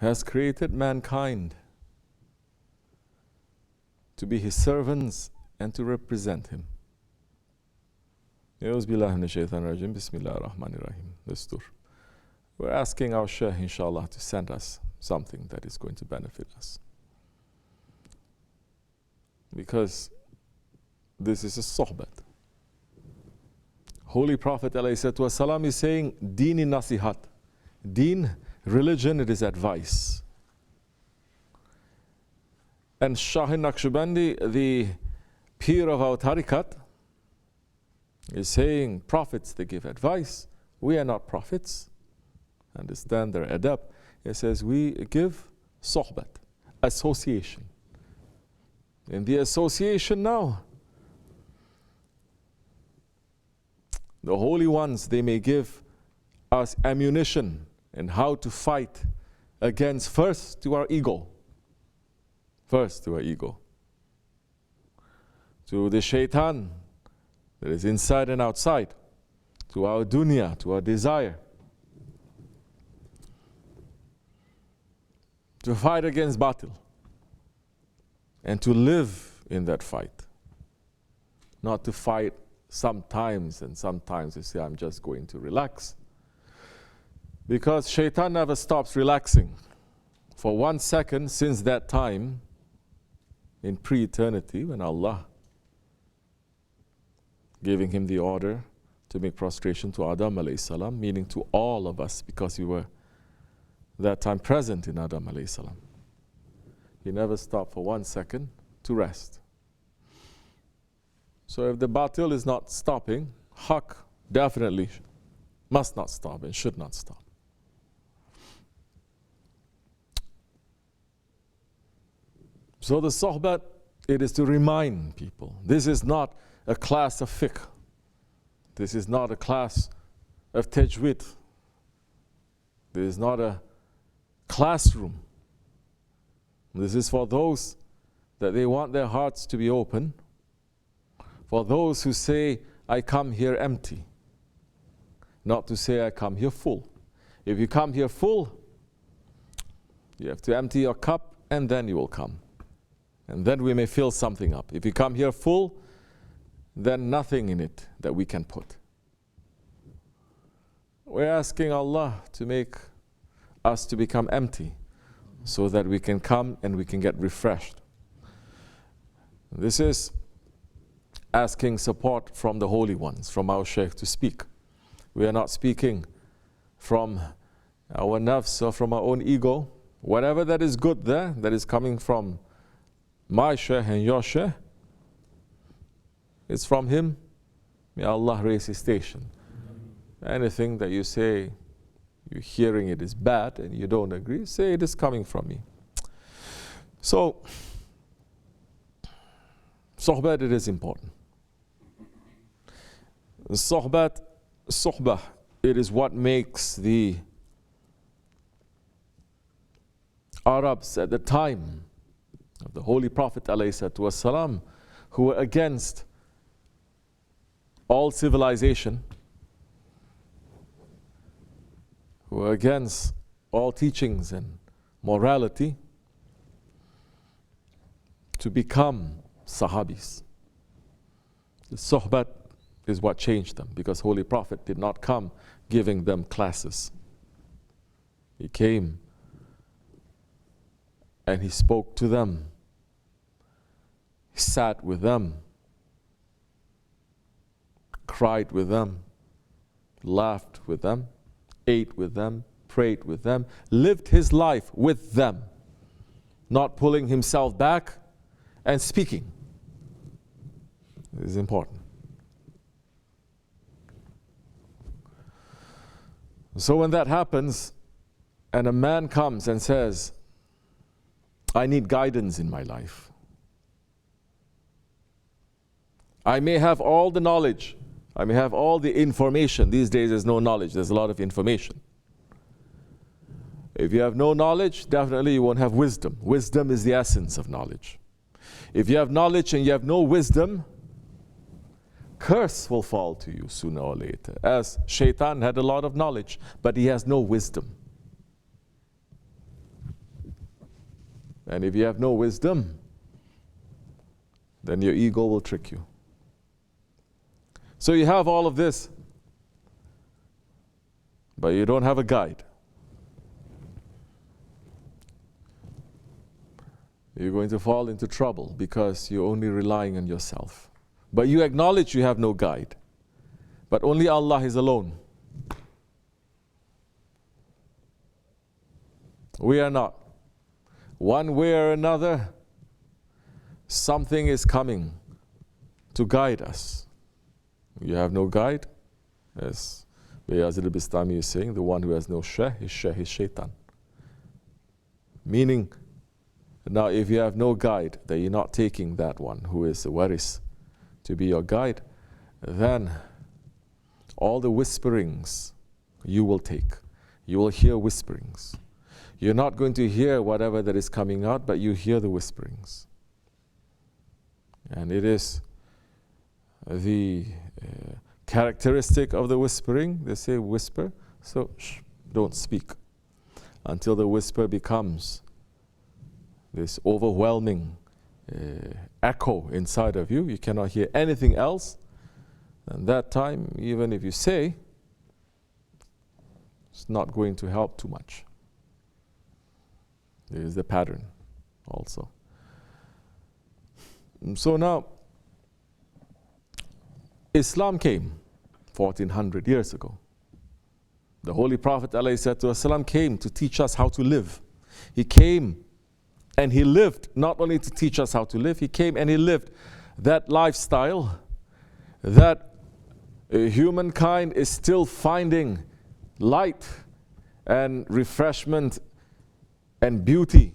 has created mankind to be His servants and to represent Him. We're asking our Shaykh, inshallah, to send us something that is going to benefit us. Because this is a sohbat. Holy Prophet ﷺ is saying, Deen nasihat. Deen, religion, it is advice. And Shahin Naqshbandi, the peer of our tariqat, is saying, prophets, they give advice. We are not prophets. Understand their adab. It says, we give sohbat, association. In the association now, the holy ones, they may give us ammunition in how to fight against, first to our ego. First to our ego. To the shaitan that is inside and outside. To our dunya, to our desire. To fight against batil. And to live in that fight. Not to fight sometimes, and sometimes you say, I'm just going to relax. Because shaitan never stops relaxing. For 1 second since that time, in pre-eternity, when Allah giving him the order to make prostration to Adam alayhi salam, meaning to all of us, because we were that time present in Adam alayhi salam. He never stopped for 1 second to rest. So if the batil is not stopping, haq definitely must not stop and should not stop. So the sohbat, it is to remind people. This is not a class of fiqh. This is not a class of tajweed. This is not a classroom. This is for those that they want their hearts to be open. For those who say, I come here empty. Not to say, I come here full. If you come here full, you have to empty your cup and then you will come. And then we may fill something up. If you come here full, then nothing in it that we can put. We're asking Allah to make us to become empty so that we can come and we can get refreshed. This is asking support from the holy ones, from our Shaykh to speak. We are not speaking from our nafs or from our own ego. Whatever that is good there, that is coming from my Shaykh and your Shaykh, it's from him. May Allah raise his station. Anything that you say, you're hearing it is bad and you don't agree, say it is coming from me. So, sohbat, it is important. Sohbah, it is what makes the Arabs at the time of the Holy Prophet ﷺ, who were against all civilization, who were against all teachings and morality, to become Sahabis. The sohbat is what changed them, because Holy Prophet did not come giving them classes. He came and he spoke to them. He sat with them, cried with them, laughed with them, ate with them, prayed with them, lived his life with them, not pulling himself back and speaking. This is important. So when that happens, and a man comes and says, I need guidance in my life. I may have all the knowledge. I may have all the information. These days there's no knowledge, there's a lot of information. If you have no knowledge, definitely you won't have wisdom. Wisdom is the essence of knowledge. If you have knowledge and you have no wisdom, curse will fall to you sooner or later. As Shaitan had a lot of knowledge, but he has no wisdom. And if you have no wisdom, then your ego will trick you. So you have all of this, but you don't have a guide. You're going to fall into trouble because you're only relying on yourself. But you acknowledge you have no guide. But only Allah is alone. We are not. One way or another, something is coming to guide us. You have no guide, as Bayazid al-Bistami is saying, the one who has no shaykh is shaitan. Meaning, now if you have no guide, that you're not taking that one who is the waris to be your guide, then all the whisperings you will take. You will hear whisperings. You're not going to hear whatever that is coming out, but you hear the whisperings. And it is the characteristic of the whispering. They say whisper, so shh, don't speak until the whisper becomes this overwhelming echo inside of you. You cannot hear anything else. And that time, even if you say, it's not going to help too much. There is the pattern also. So now, Islam came 1400 years ago. The Holy Prophet ﷺ came to teach us how to live. He came and he lived not only to teach us how to live, he came and he lived that lifestyle that humankind is still finding light and refreshment and beauty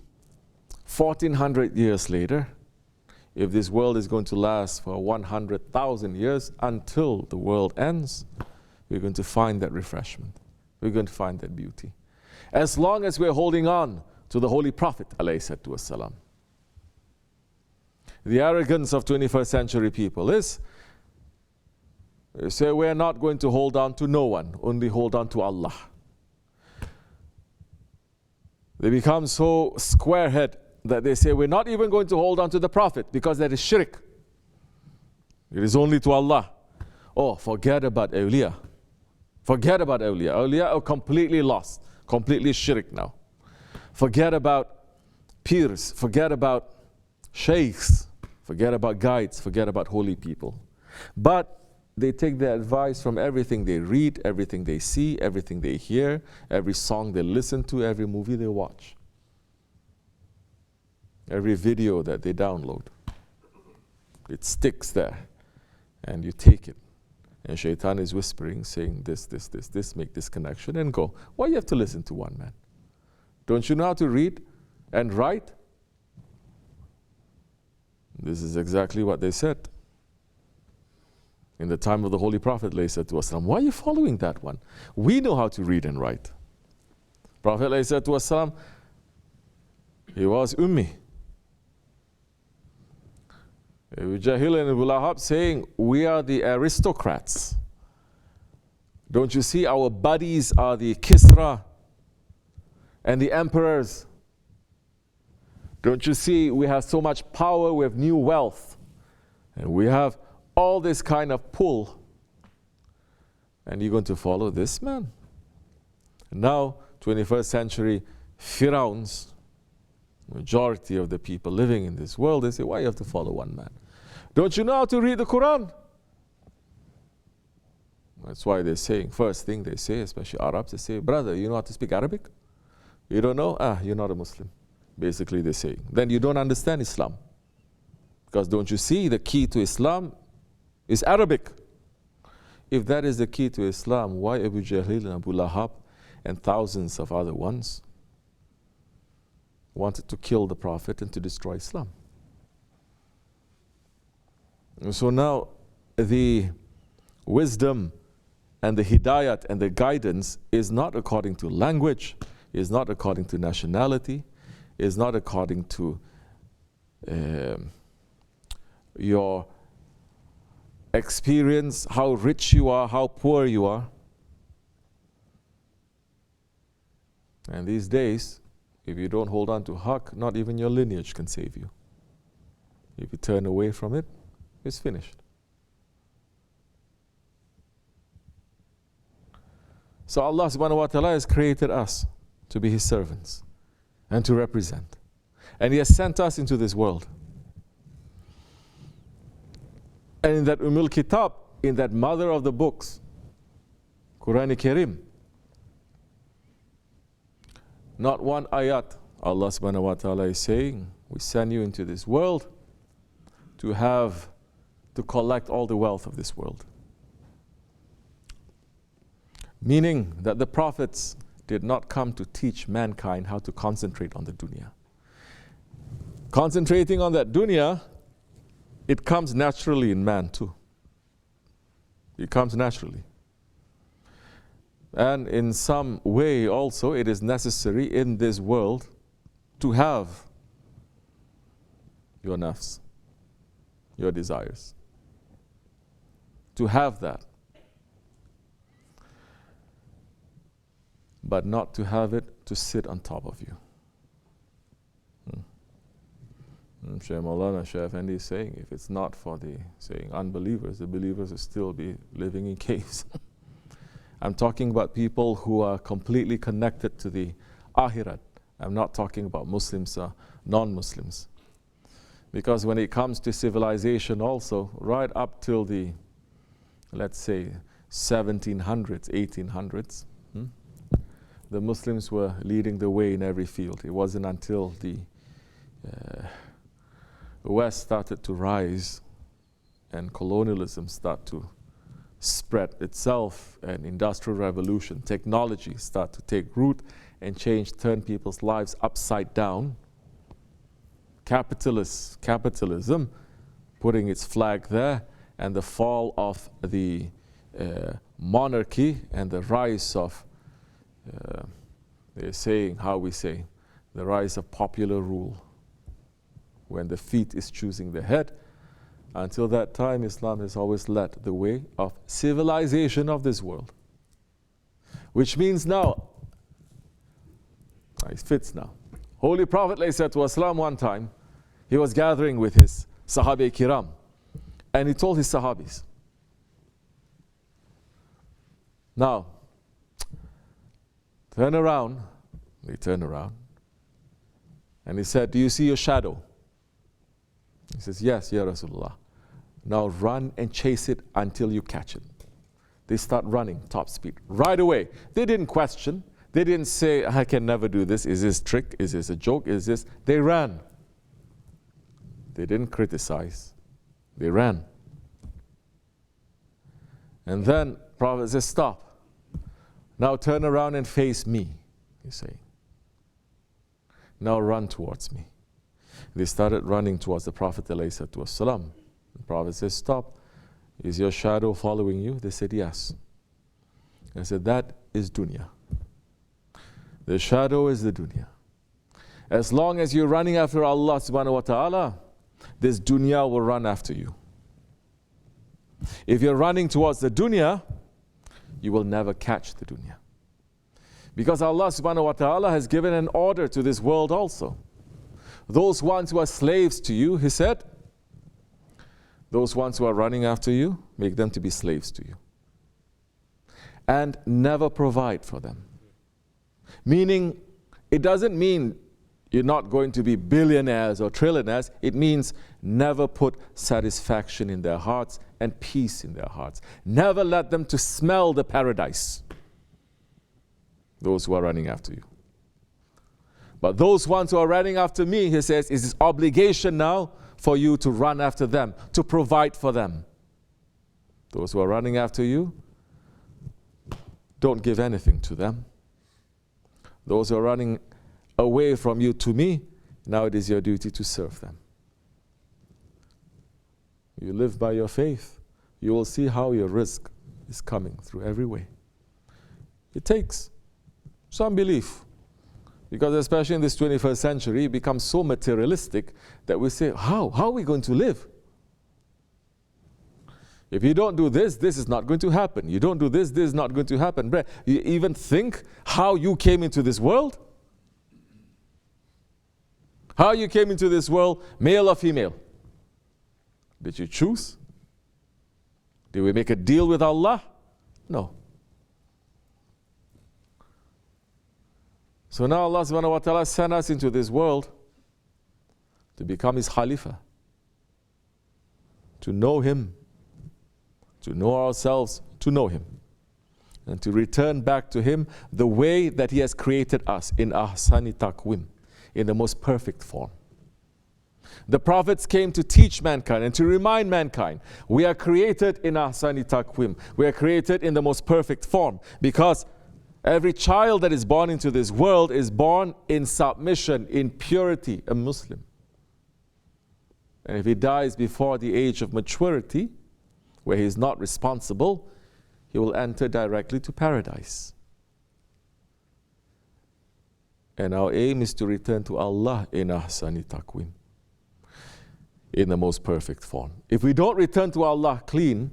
1400 years later. If this world is going to last for 100,000 years until the world ends, we're going to find that refreshment. We're going to find that beauty. As long as we're holding on to the Holy Prophet ﷺ. The arrogance of 21st century people is, they say we're not going to hold on to no one, only hold on to Allah. They become so square-headed that they say we're not even going to hold on to the Prophet because that is shirk. It is only to Allah. Oh, forget about awliya. Forget about awliya. Awliya are completely lost, completely shirk now. Forget about peers, forget about sheikhs, forget about guides, forget about holy people. But they take their advice from everything they read, everything they see, everything they hear, every song they listen to, every movie they watch, every video that they download. It sticks there, and you take it. And shaitan is whispering, saying this, make this connection, and go. Why do you have to listen to one man? Don't you know how to read and write? This is exactly what they said in the time of the Holy Prophet ﷺ. Why are you following that one? We know how to read and write. Prophet ﷺ, he was ummi. Abu Jahl and Abu Lahab saying, we are the aristocrats. Don't you see our buddies are the Kisra and the emperors? Don't you see we have so much power, we have new wealth, and we have all this kind of pull, and you're going to follow this man? And now, 21st century Fir'auns, majority of the people living in this world, they say, why you have to follow one man? Don't you know how to read the Quran? That's why they're saying, first thing they say, especially Arabs, they say, brother, you know how to speak Arabic? You don't know? You're not a Muslim. Basically they say. Then you don't understand Islam. Because don't you see the key to Islam is Arabic? If that is the key to Islam, why Abu Jahl and Abu Lahab and thousands of other ones wanted to kill the Prophet and to destroy Islam? And so now the wisdom and the hidayat and the guidance is not according to language, is not according to nationality, is not according to your experience, how rich you are, how poor you are. And these days, If you don't hold on to haqq, not even your lineage can save you. If you turn away from it, it's finished. So Allah subhanahu wa ta'ala has created us to be His servants and to represent. And He has sent us into this world. And in that Kitab, in that mother of the books, Quran Kareem, not one ayat, Allah subhanahu wa ta'ala is saying, we send you into this world to collect all the wealth of this world. Meaning that the prophets did not come to teach mankind how to concentrate on the dunya. Concentrating on that dunya, it comes naturally in man too. It comes naturally. And in some way also it is necessary in this world to have your nafs, your desires. To have that. But not to have it to sit on top of you. Shaykh Maulana Shaykh Effendi is saying, if it's not for the unbelievers, the believers will still be living in caves. I'm talking about people who are completely connected to the Akhirat. I'm not talking about Muslims or non-Muslims. Because when it comes to civilization also, right up till the, let's say, 1700s, 1800s, the Muslims were leading the way in every field. It wasn't until the West started to rise and colonialism started to spread itself and industrial revolution, technology start to take root and turn people's lives upside down. Capitalism putting its flag there, and the fall of the monarchy and the rise of they're saying, how we say, the rise of popular rule, when the feet is choosing the head. Until that time, Islam has always led the way of civilization of this world. Which means now, it fits now. Holy Prophet ﷺ one time, he was gathering with his Sahabi Kiram, and he told his Sahabis, now, turn around. They turned around. And he said, do you see your shadow? He says, yes, Ya Rasulullah. Now run and chase it until you catch it. They start running, top speed, right away. They didn't question. They didn't say, I can never do this. Is this a trick? Is this a joke? Is this? They ran. They didn't criticize. They ran. And then Prophet says, stop. Now turn around and face me, he's saying. Now run towards me. They started running towards the Prophet ﷺ. The Prophet says, stop. Is your shadow following you? They said, yes. I said, that is dunya. The shadow is the dunya. As long as you're running after Allah subhanahu wa ta'ala, this dunya will run after you. If you're running towards the dunya, you will never catch the dunya. Because Allah subhanahu wa ta'ala has given an order to this world also. Those ones who are slaves to you, He said, those ones who are running after you, make them to be slaves to you. And never provide for them. Meaning, it doesn't mean you're not going to be billionaires or trillionaires. It means never put satisfaction in their hearts and peace in their hearts. Never let them to smell the paradise. Those who are running after you. But those ones who are running after me, He says, is His obligation now for you to run after them, to provide for them. Those who are running after you, don't give anything to them. Those who are running away from you to me, now it is your duty to serve them. You live by your faith, you will see how your rizq is coming through every way. It takes some belief, because especially in this 21st century, it becomes so materialistic that we say, how are we going to live? If you don't do this, this is not going to happen. You don't do this, this is not going to happen. You even think how you came into this world? How you came into this world, male or female? Did you choose? Did we make a deal with Allah? No. So now Allah subhanahu wa ta'ala sent us into this world to become His Khalifa, to know Him, to know ourselves, to know Him, and to return back to Him the way that He has created us, in ahsani taqwim, in the most perfect form. The prophets came to teach mankind and to remind mankind, we are created in ahsani taqwim. We are created in the most perfect form, because every child that is born into this world is born in submission, in purity, a Muslim. And if he dies before the age of maturity, where he is not responsible, he will enter directly to paradise. And our aim is to return to Allah in ahsani taqwim, in the most perfect form. If we don't return to Allah clean,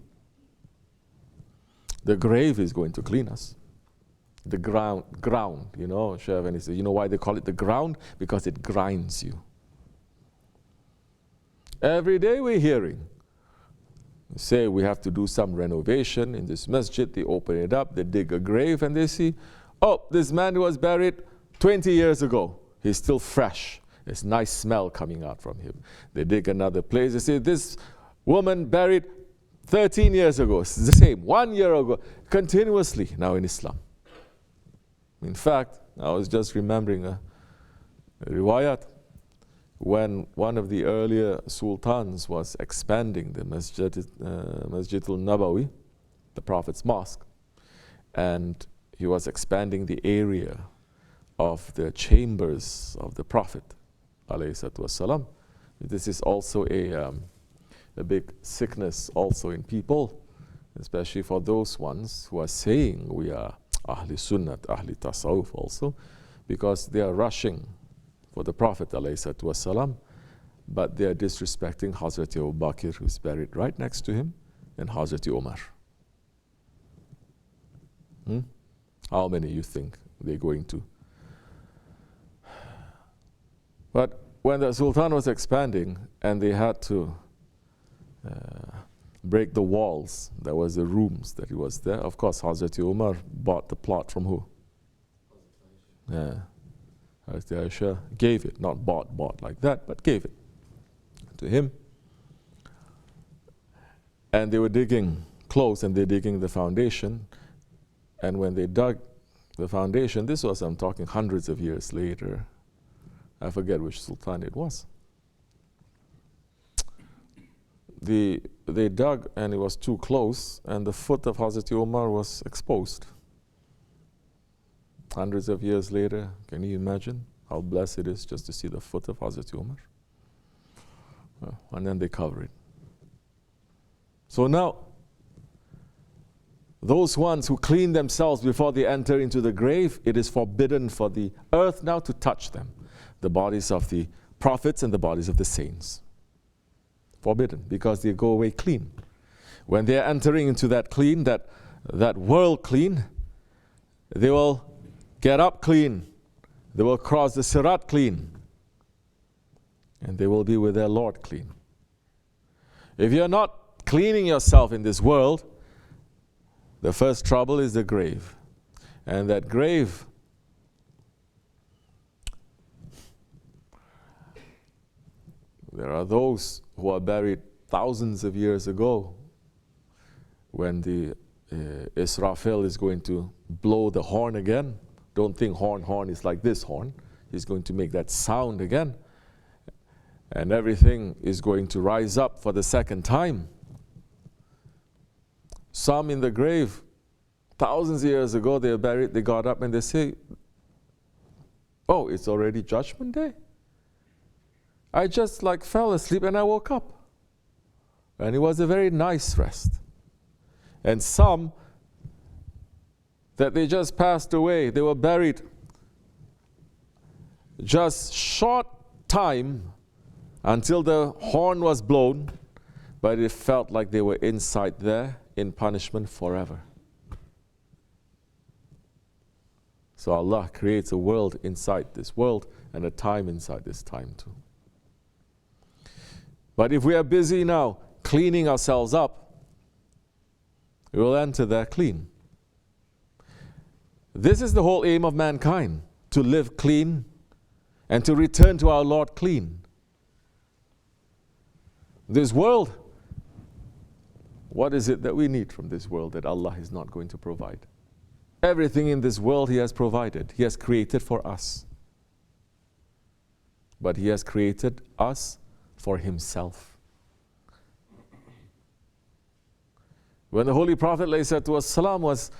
the grave is going to clean us. The ground, you know, Shavani says, you know why they call it the ground? Because it grinds you. Every day we're hearing, say we have to do some renovation in this masjid. They open it up, they dig a grave, and they see, oh, this man was buried 20 years ago. He's still fresh. There's nice smell coming out from him. They dig another place. They say, this woman buried 13 years ago. It's the same, 1 year ago, continuously now in Islam. In fact, I was just remembering a riwayat when one of the earlier sultans was expanding the Masjid al-Nabawi, the Prophet's mosque, and he was expanding the area of the chambers of the Prophet, ﷺ. This is also a big sickness also in people, especially for those ones who are saying we are Ahli Sunnat, Ahli Tasawwuf also, because they are rushing for the Prophet ﷺ, but they are disrespecting Hazrat Abu Bakr, who's buried right next to him, and Hazrat Umar. How many you think they're going to? But when the Sultan was expanding and they had to break the walls, there was the rooms that he was there. Of course, Hazrat Umar bought the plot from who? Yeah. Hazrat Aisha gave it, not bought like that, but gave it to him. And they were digging close, and they're digging the foundation. And when they dug the foundation, this was, I'm talking hundreds of years later, I forget which sultan it was. They dug and it was too close, and the foot of Hazrat Umar was exposed. Hundreds of years later, can you imagine how blessed it is just to see the foot of Hazrat Umar? And then they cover it. So now, those ones who clean themselves before they enter into the grave, it is forbidden for the earth now to touch them. The bodies of the prophets and the bodies of the saints. Forbidden, because they go away clean. When they are entering into that clean, that world clean, they will get up clean. They will cross the Sirat clean. And they will be with their Lord clean. If you're not cleaning yourself in this world, the first trouble is the grave. And that grave, there are those who are buried thousands of years ago when the Israfil is going to blow the horn again. Don't think horn is like this horn. He's going to make that sound again. And everything is going to rise up for the second time. Some in the grave, thousands of years ago, they were buried, they got up and they say, oh, it's already Judgment Day? I just fell asleep and I woke up. And it was a very nice rest. And some that they just passed away, they were buried just short time until the horn was blown, but it felt like they were inside there in punishment forever. So Allah creates a world inside this world and a time inside this time too. But if we are busy now cleaning ourselves up, we will enter there clean. This is the whole aim of mankind, to live clean and to return to our Lord clean. This world, what is it that we need from this world that Allah is not going to provide? Everything in this world He has provided. He has created for us. But He has created us for Himself. When the Holy Prophet ﷺ was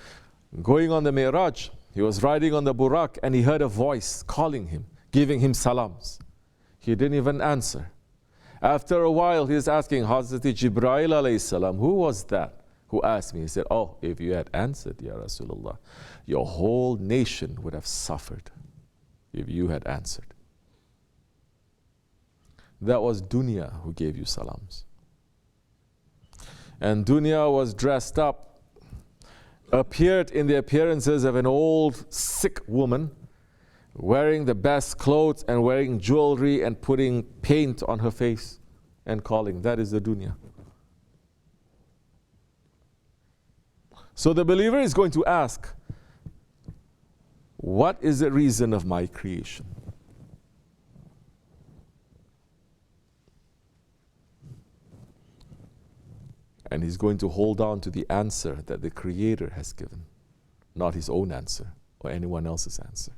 going on the Mi'raj, he was riding on the Burak and he heard a voice calling him, giving him salams. He didn't even answer. After a while, he is asking Hazrat Jibreel alayhi salam, who was that who asked me? He said, oh, if you had answered, Ya Rasulullah, your whole nation would have suffered if you had answered. That was dunya who gave you salams. And dunya was dressed up, appeared in the appearances of an old sick woman, wearing the best clothes and wearing jewelry and putting paint on her face and calling. That is the dunya. So the believer is going to ask, what is the reason of my creation? And he's going to hold on to the answer that the Creator has given, not his own answer or anyone else's answer.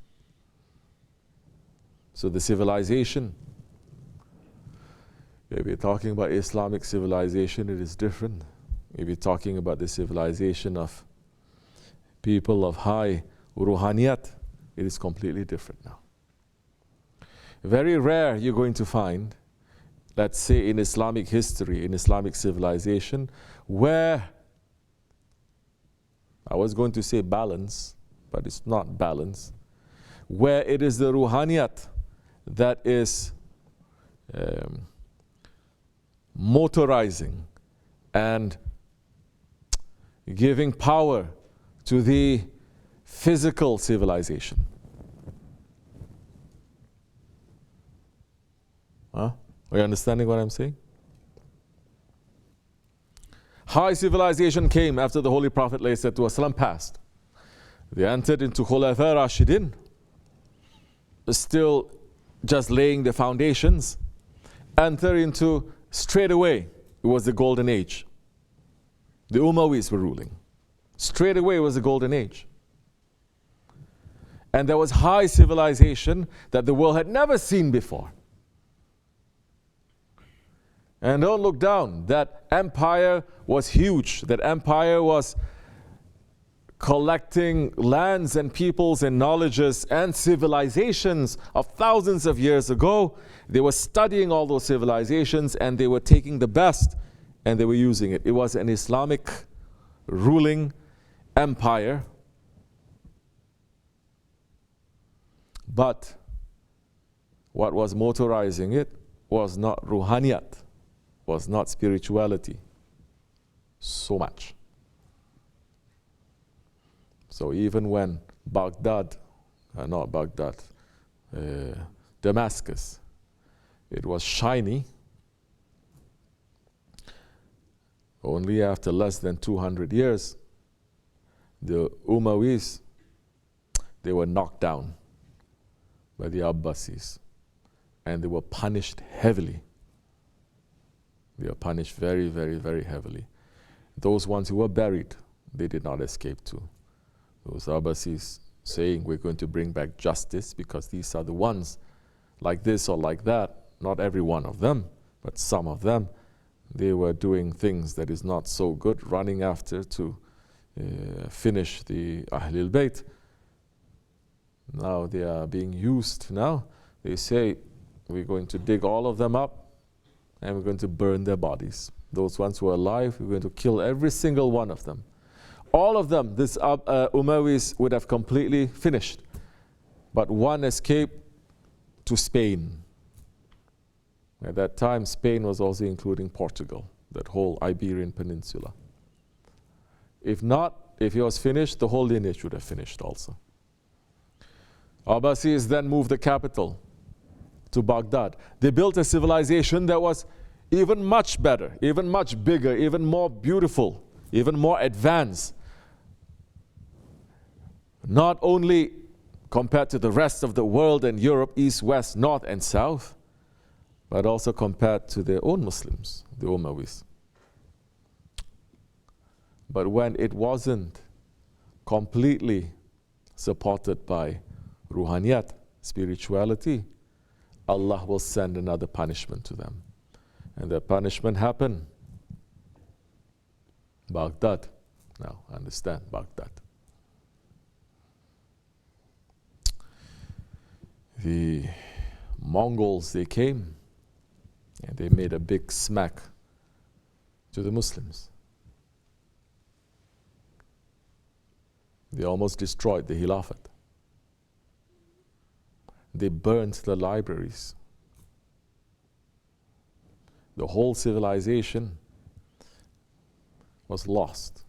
So the civilization, if we're talking about Islamic civilization, it is different. If you're talking about the civilization of people of high ruhaniyat, it is completely different now. Very rare you're going to find, let's say in Islamic history, in Islamic civilization, where, I was going to say balance, but it's not balance, where it is the ruhaniyat that is motorizing and giving power to the physical civilization. Are you understanding what I'm saying? High civilization came after the Holy Prophet ﷺ passed. They entered into Khulafa Rashidin, still just laying the foundations. Enter into, straight away, it was the golden age. The Umayyas were ruling. Straight away it was the golden age. And there was high civilization that the world had never seen before. And don't look down. That empire was huge. That empire was collecting lands and peoples and knowledges and civilizations of thousands of years ago. They were studying all those civilizations and they were taking the best and they were using it. It was an Islamic ruling empire. But what was motorizing it was not ruhaniyat, was not spirituality so much. So even when Damascus, it was shiny, only after less than 200 years, the Umayyas, they were knocked down by the Abbasis and they were punished heavily. They were punished very, very, very heavily. Those ones who were buried, they did not escape too. Those Abbasis saying, we're going to bring back justice because these are the ones like this or like that. Not every one of them, but some of them. They were doing things that is not so good, running after to finish the Ahlul Bayt. Now they are being used now. They say, we're going to dig all of them up and we're going to burn their bodies. Those ones who are alive, we're going to kill every single one of them. All of them, this Umayyas would have completely finished. But one escaped to Spain. At that time, Spain was also including Portugal, that whole Iberian Peninsula. If not, if he was finished, the whole lineage would have finished also. Abbasis then moved the capital to Baghdad. They built a civilization that was even much better, even much bigger, even more beautiful, even more advanced. Not only compared to the rest of the world and Europe, east, west, north, and south, but also compared to their own Muslims, the Umayyads. But when it wasn't completely supported by ruhaniyat, spirituality, Allah will send another punishment to them. And the punishment happened. Baghdad. Now, understand Baghdad. The Mongols, they came and they made a big smack to the Muslims. They almost destroyed the Khilafat. They burnt the libraries. The whole civilization was lost.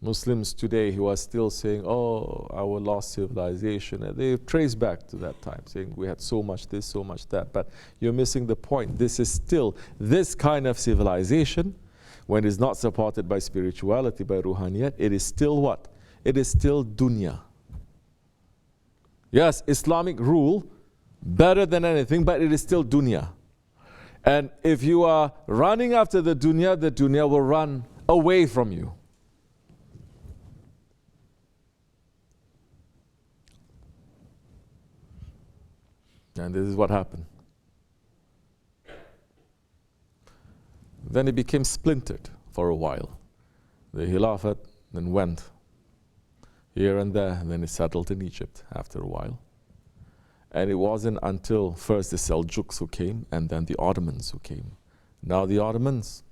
Muslims today who are still saying, oh, our lost civilization, and they trace back to that time, saying we had so much this, so much that. But you're missing the point. This is still, this kind of civilization, when it's not supported by spirituality, by ruhaniyat, it is still what? It is still dunya. Yes, Islamic rule, better than anything, but it is still dunya. And if you are running after the dunya will run away from you. And this is what happened. Then it became splintered for a while. The Khilafat then went here and there, and then it settled in Egypt after a while. And it wasn't until first the Seljuks who came, and then the Ottomans who came. Now the Ottomans,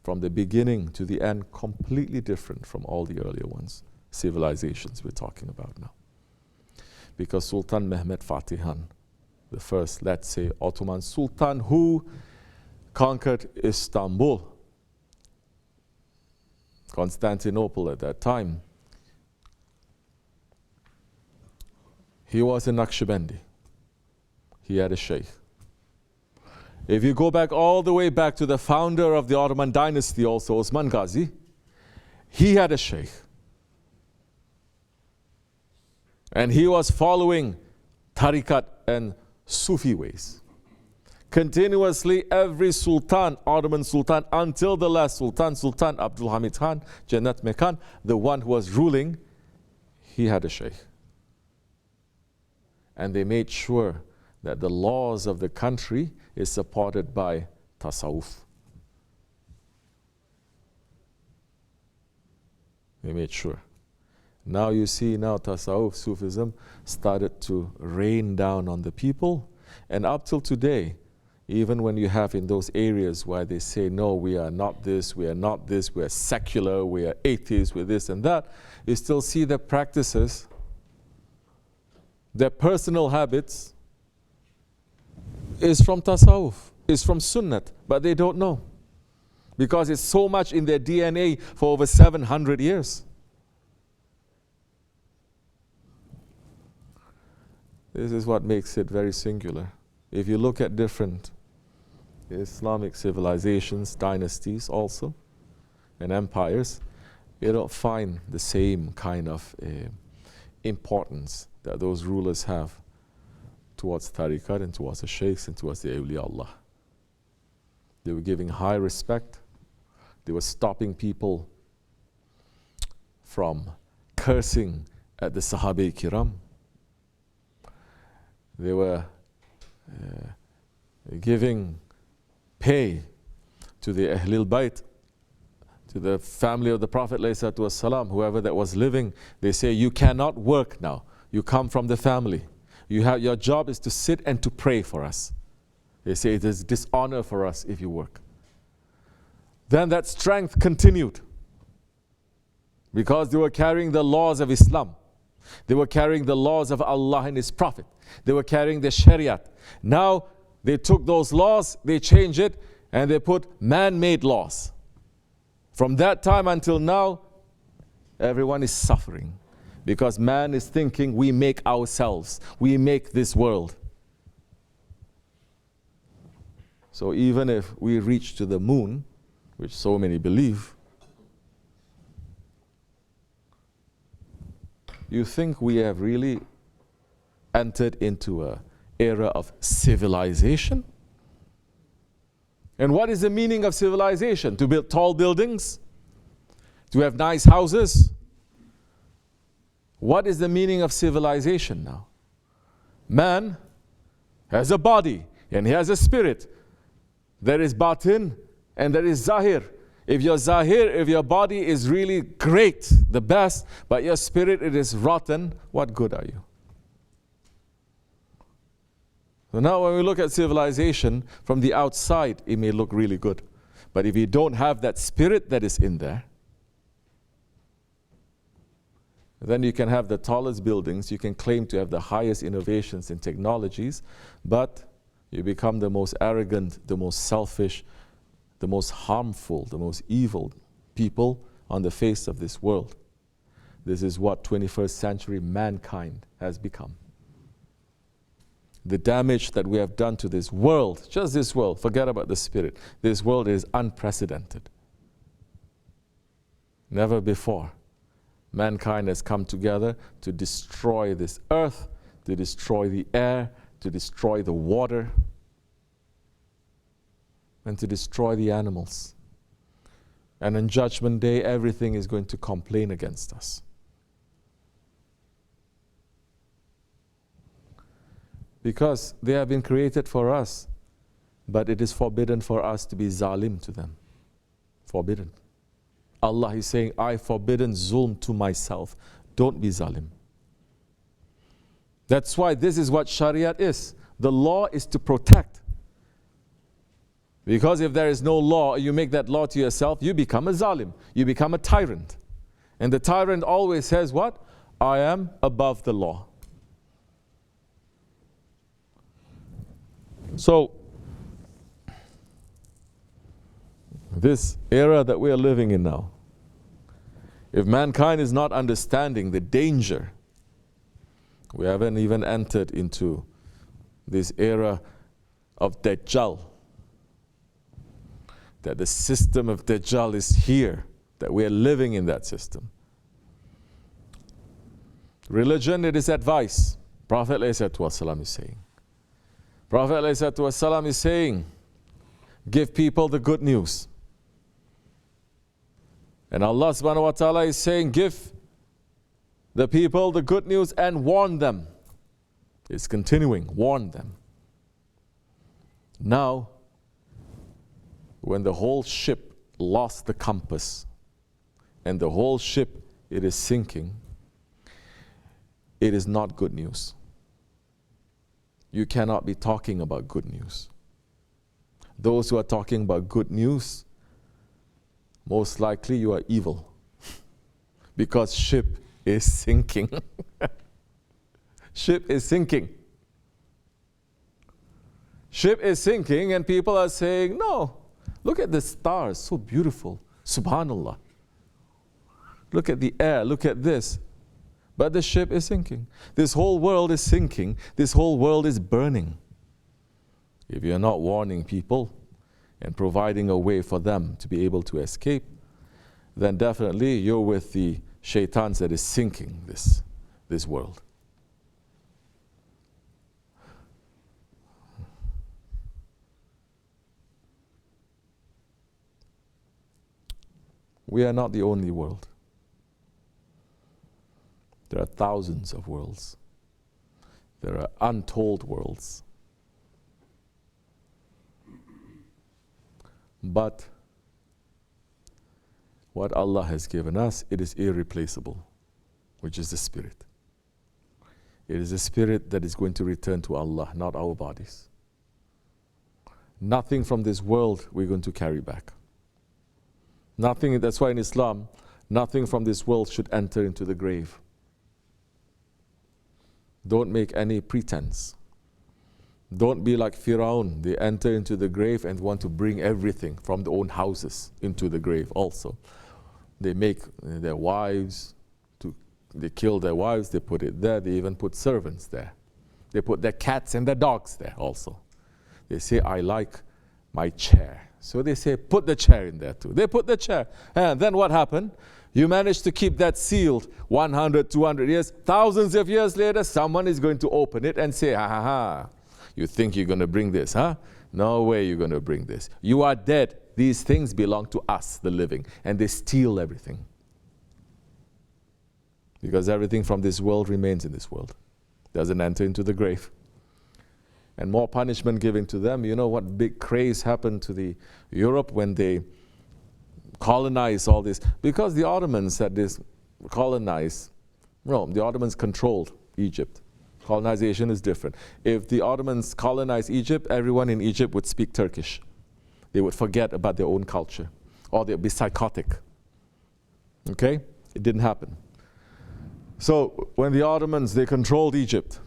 from the beginning to the end, completely different from all the earlier ones, civilizations we're talking about now. Because Sultan Mehmed Fatihan, the first, let's say, Ottoman Sultan who conquered Istanbul, Constantinople at that time, he was a Naqshbandi. He had a sheikh. If you go back all the way back to the founder of the Ottoman dynasty also, Osman Ghazi, he had a sheikh. And he was following tariqat and Sufi ways. Continuously, every sultan, Ottoman sultan, until the last sultan, Sultan Abdul Hamid Khan, Jannat Mekan, the one who was ruling, he had a sheikh. And they made sure that the laws of the country is supported by tasawwuf. They made sure. Now you see, now tasawwuf, Sufism, started to rain down on the people. And up till today, even when you have in those areas where they say, no, we are not this, we are not this, we are secular, we are atheists, we're this and that, you still see their practices, their personal habits is from tasawwuf, is from sunnat, but they don't know. Because it's so much in their DNA for over 700 years. This is what makes it very singular. If you look at different Islamic civilizations, dynasties also, and empires, you don't find the same kind of importance that those rulers have towards tariqat and towards the sheikhs and towards the awliya Allah. They were giving high respect. They were stopping people from cursing at the Sahabe Kiram. They were giving pay to the Ahlul Bayt, to the family of the Prophet ﷺ, whoever that was living. They say, you cannot work now. You come from the family. Your job is to sit and to pray for us. They say it is dishonor for us if you work. Then that strength continued because they were carrying the laws of Islam. They were carrying the laws of Allah and His Prophet. They were carrying the Shariat. Now they took those laws, they changed it, and they put man-made laws. From that time until now, everyone is suffering. Because man is thinking we make ourselves, we make this world. So even if we reach to the moon, which so many believe, you think we have really entered into an era of civilization? And what is the meaning of civilization? To build tall buildings? To have nice houses? What is the meaning of civilization now? Man has a body and he has a spirit. There is batin and there is zahir. If your zahir, if your body is really great, the best, but your spirit it is rotten, what good are you? So now when we look at civilization, from the outside it may look really good. But if you don't have that spirit that is in there, then you can have the tallest buildings, you can claim to have the highest innovations in technologies, but you become the most arrogant, the most selfish, the most harmful, the most evil people on the face of this world. This is what 21st century mankind has become. The damage that we have done to this world, just this world, forget about the spirit. This world is unprecedented. Never before. Mankind has come together to destroy this earth, to destroy the air, to destroy the water, and to destroy the animals. And on Judgment Day, everything is going to complain against us. Because they have been created for us, but it is forbidden for us to be zalim to them. Forbidden. Allah is saying, I forbidden zulm to myself. Don't be zalim. That's why this is what Shariat is. The law is to protect. Because if there is no law, you make that law to yourself, you become a zalim. You become a tyrant. And the tyrant always says what? I am above the law. So, this era that we are living in now, if mankind is not understanding the danger, we haven't even entered into this era of Dajjal, that the system of Dajjal is here, that we are living in that system. Religion, it is advice. Prophet ﷺ is saying. Prophet ﷺ is saying, give people the good news. And Allah subhanahu wa ta'ala is saying, give the people the good news and warn them. It's continuing, warn them. Now, when the whole ship lost the compass and the whole ship, it is sinking, it is not good news. You cannot be talking about good news. Those who are talking about good news, most likely you are evil. Because ship is sinking. Ship is sinking. Ship is sinking and people are saying, no, look at the stars, so beautiful. Subhanallah. Look at the air, look at this. But the ship is sinking. This whole world is sinking. This whole world is burning. If you're not warning people and providing a way for them to be able to escape, then definitely you're with the shaitans that is sinking this world. We are not the only world. There are thousands of worlds. There are untold worlds. But what Allah has given us, it is irreplaceable, which is the spirit. It is the spirit that is going to return to Allah, not our bodies. Nothing from this world we're going to carry back. Nothing, that's why in Islam, nothing from this world should enter into the grave. Don't make any pretense. Don't be like Firaun. They enter into the grave and want to bring everything from their own houses into the grave also. They make their wives to They killed their wives, they put it there, they even put servants there. They put their cats and their dogs there also. They say, I like my chair. So they say, put the chair in there too. They put the chair. And then what happened? You managed to keep that sealed 100, 200 years. Thousands of years later, someone is going to open it and say, ha ha ha. You think you're going to bring this, huh? No way you're going to bring this. You are dead. These things belong to us, the living. And they steal everything. Because everything from this world remains in this world. Doesn't enter into the grave. And more punishment given to them. You know what big craze happened to the Europe when they colonized all this? Because the Ottomans had this colonized. No, the Ottomans controlled Egypt. Colonization is different. If the Ottomans colonized Egypt, everyone in Egypt would speak Turkish. They would forget about their own culture. Or they'd be psychotic. Okay? It didn't happen. So when the Ottomans, they controlled Egypt,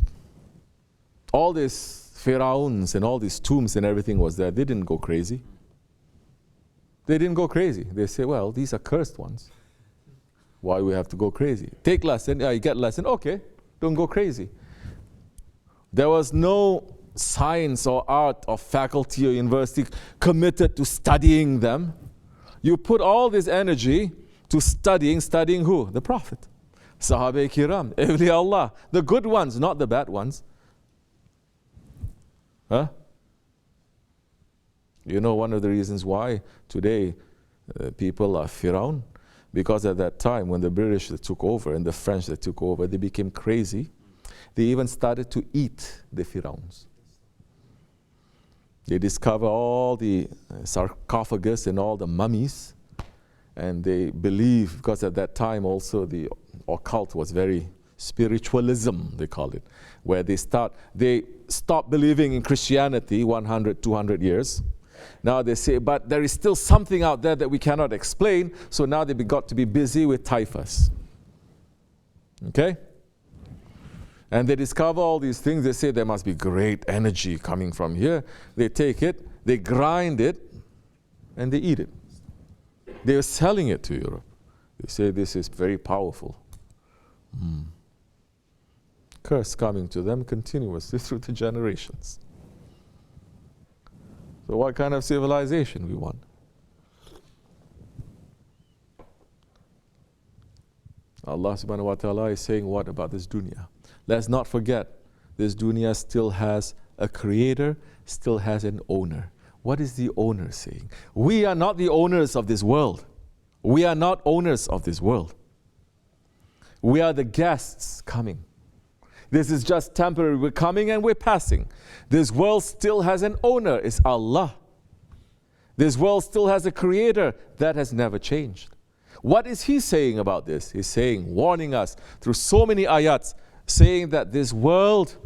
all these pharaohs and all these tombs and everything was there. They didn't go crazy. They didn't go crazy. They say, well, these are cursed ones. Why we have to go crazy? Take lesson. Yeah, you get lesson. Okay, don't go crazy. There was no science or art or faculty or university committed to studying them. You put all this energy to studying who? The Prophet. Sahabe Kiram, Awliya Allah, the good ones, not the bad ones. Huh? You know one of the reasons why today people are Firaun? Because at that time when the British took over and the French that took over, they became crazy. They even started to eat the Firauns. They discover all the sarcophagus and all the mummies. And they believe, because at that time also the occult was very spiritualism, they call it, where they stop believing in Christianity 100, 200 years. Now they say, but there is still something out there that we cannot explain, so now they got to be busy with typhus. Okay? And they discover all these things. They say there must be great energy coming from here. They take it, they grind it, and they eat it. They are selling it to Europe. They say this is very powerful. Curse coming to them continuously through the generations. So what kind of civilization we want? Allah subhanahu wa ta'ala is saying what about this dunya? Let's not forget, this dunya still has a creator, still has an owner. What is the owner saying? We are not the owners of this world. We are not owners of this world. We are the guests coming. This is just temporary. We're coming and we're passing. This world still has an owner, it's Allah. This world still has a creator that has never changed. What is He saying about this? He's saying, warning us through so many ayats, saying that this world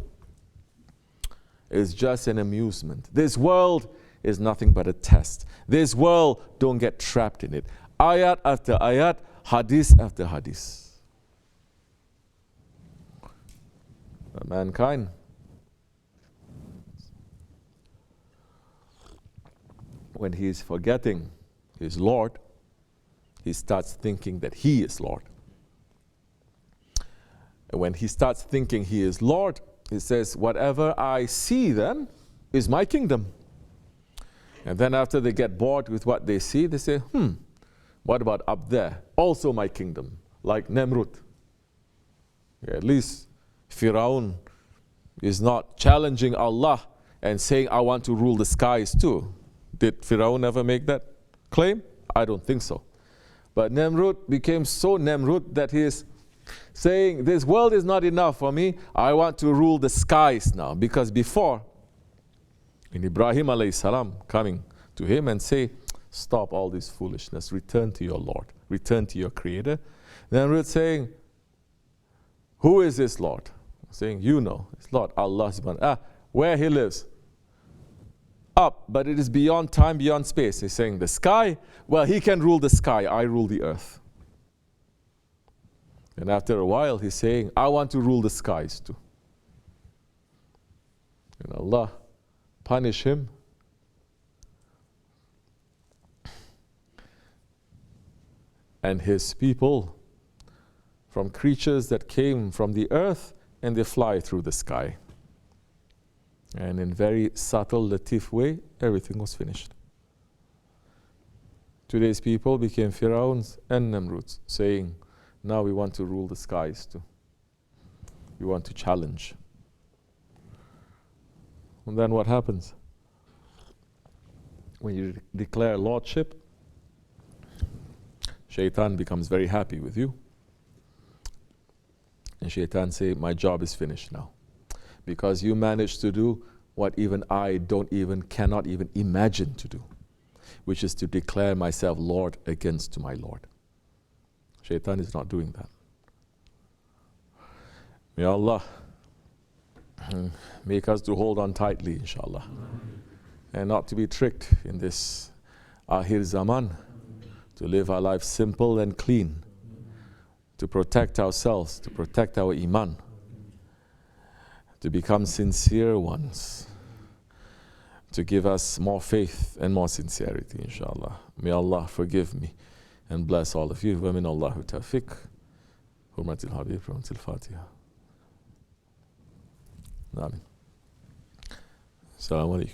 is just an amusement. This world is nothing but a test. This world, don't get trapped in it. Ayat after ayat, hadith after hadith. Mankind, when he is forgetting his Lord, he starts thinking that he is Lord. And when he starts thinking he is Lord, he says, whatever I see then is my kingdom. And then after they get bored with what they see, they say, what about up there? Also my kingdom, like Nemrut. Yeah, at least Firaun is not challenging Allah and saying, I want to rule the skies too. Did Firaun ever make that claim? I don't think so. But Nemrut became so Nemrut that he is saying, this world is not enough for me. I want to rule the skies now. Because before, in Ibrahim alayhi salam coming to him and say, stop all this foolishness. Return to your Lord. Return to your Creator. Nemrut saying, who is this Lord? Saying, you know, it's Lord Allah subhanahu. Where He lives? Up, but it is beyond time, beyond space. He's saying the sky, well, He can rule the sky, I rule the earth. And after a while, he's saying, I want to rule the skies too. And Allah punish him. And his people from creatures that came from the earth and they fly through the sky. And in very subtle, latif way, everything was finished. Today's people became Pharaohs and Namruds, saying, now we want to rule the skies too. We want to challenge. And then what happens? When you declare lordship, Shaitan becomes very happy with you. And Shaitan say, my job is finished now. Because you managed to do what even I cannot even imagine to do, which is to declare myself Lord against my Lord. Shaitan is not doing that. May Allah make us to hold on tightly, inshallah, and not to be tricked in this Akhir Zaman, to live our life simple and clean, to protect ourselves, to protect our iman, to become sincere ones, to give us more faith and more sincerity, inshallah. May Allah forgive me and bless all of you. Wa min Allahu tawfiq. Hurmatil Habib, Hurmatil Fatiha. Amin. Assalamu alaikum.